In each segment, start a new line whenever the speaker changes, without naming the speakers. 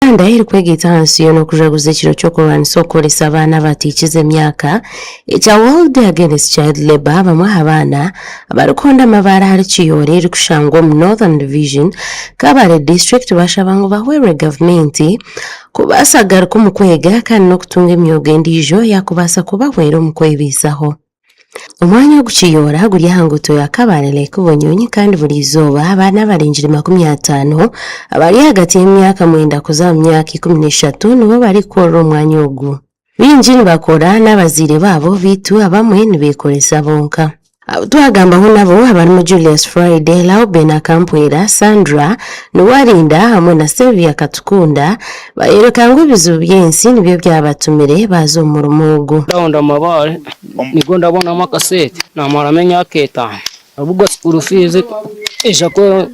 Uganda iri kwegeta hansi yo no kujaguza ekiro ky'okulwanisa okukolesa abaana batiikiza emyaka ekya World Against Child Labour bamwe abaana abarikonda amabaare ahari Kiyoore eri kushangwa omu Northern Division Kabale District bashaba ngu bahwerwe gavumenti kubaasa kugaruka omu kwega kandi n'okutunga emyogo endiijo yakubaasa kubahwera omu kwebiisaho. Omwanya ogu Kiyoora guri aha nguuto ya Kabale Lake Bunyonyi kandi buri izooba abaana abarengyere 50 abari hagati y'emyaka 9 kuza mu myaka 13 nibo bari kukorera omwanya ogu. Bingi nibakora n'abazaire baabo bitu abamwe nibeekoresa bonka. Twagambaho nabo abarimu Julius Friday, Lauben Akampwera, Sandra Nuwarinda hamwe na Sylvia Katukunda bayereka ngu ebizibu by'ensi nibyo byabatumire baza omu murumo ogu.
Ndawonda amabaare nigo ndabonamu akasente namaramu emyaka 5 abugwa school fees eja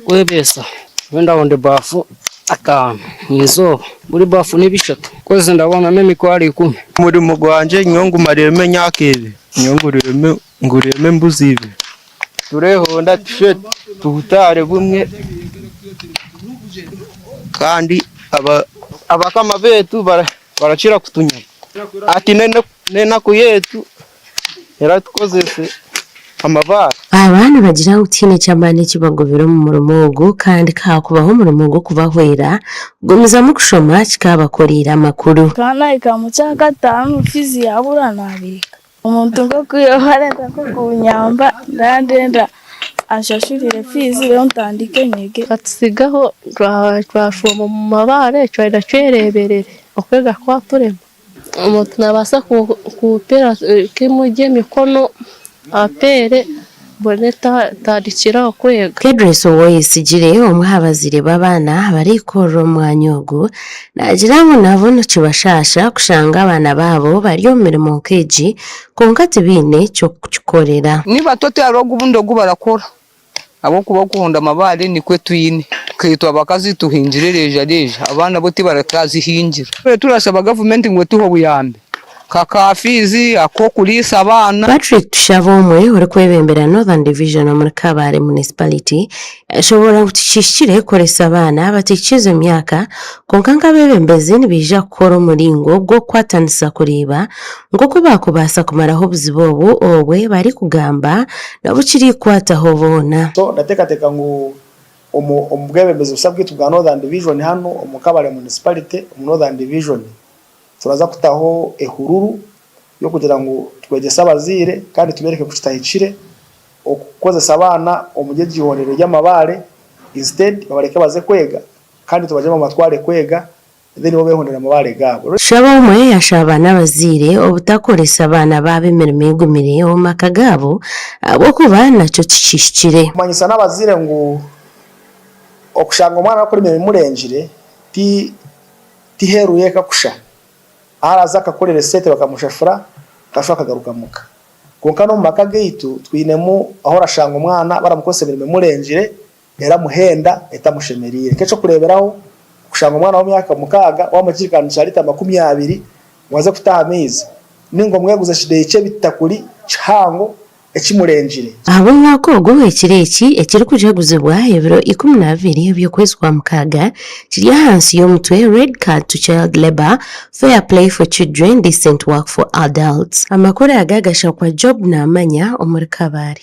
kwebeesa ndawonda ebafu atano mwizooba buri bafu n'ebishatu koze ndabonamu emitwaro 10.
Omurimo gwanje nyongumaremu emyaka 2 ngureme embuzi 2 turehonda tushe tuhutare bumwe kandi abakama betu barakira kutunya ati nenaku yetu era tukozese amabaare.
Abaana bagira ngu tiine kyamaani kibagobera omu murumo ogu kandi kakubaho omurumo ogu kubahwera gumizamu kushoma kikabakoreire amakuru.
Kanaika mu kyaka 5 fizi yabura nabika omuntu ng'okwiyohareza kunyamba ndandenda ashashurire fizi rero ntandike nyege
katusigaho twashoma mu mabaare twenda twereberere okwega kwaturema omuntu nabasa kupera kimuje mikono apere boneta tadikira okwega.
Kedres Owoyesigire omwe abazaire b'abaana barikorera omwanya ogu nagira ngu nabo nikibashasha kushanga abaana baabo bari omu mirimo nk'egi konka tibaine ky'okukikorera.
Niba totera ogubundi ogu barakora abokuba okuhonda amabaare nikwe twine kaitwa abakazi tuhingire reja abaana bo tibarakazihingira. Turasaba gavumenti ngo tuho buyambe kakafizi akokulisa abana.
Patrick Tushaba omwe ori kwebembera Northern Division omuri Kabale Municipality ashobora kutishishire koresa abaana batikiza emyaka konka nk'abebembezi nibija kukora omuringo gw'okukwatanisa kureeba nk'oku bakubaasa kumaraho obuzibu obwe bari kugamba nabo kiri kukwataho boona.
Ndateekateeka ngu omu bwebembezi busa bwitu bwa Northern Division hano omu Kabale Municipality omu Northern Division turaza kutaho ehururu yo kugira ngo twegese abazaire kandi tubereke kukitahikire okukozesa abaana omugye ihorero ry'amabaare instead babareke baze kwega kandi tubaje mu matware kwega then bo behondera amabaare gabo.
Tushaba omwe yashaba n'abazaire obutakoresa abaana baabo emirimo egumire omu maka gaabo habwokuba nakyo kikishikire.
Kumanyisa n'abazaire ngu okushanga omwana akora emirimo emurengire tiheruye kakusha araza akakorera sente bakamushafura kashoka kagaruka muka konka no mu maka gaitu twinemu aho rashanga umwana baramukose emirimo emurengire era muhenda etamushemerire keco kureberaho kushanga umwana w'emyaka 6 w'amakirikano cya lita 20 waze kutaha amezi ningo mweguze shideice bitakuri chango ekimurengire.
Abo mwaka ogu ekireki ekiri kujaguzibwa ebiro 12 by'okwezi kwa mukaga kiri ahansi y'omutwe Red Card to Child Labour, Fair Play for Children, Decent Work for Adults. Amakuru agagasha kwa Job n'amanya omuri Kabale.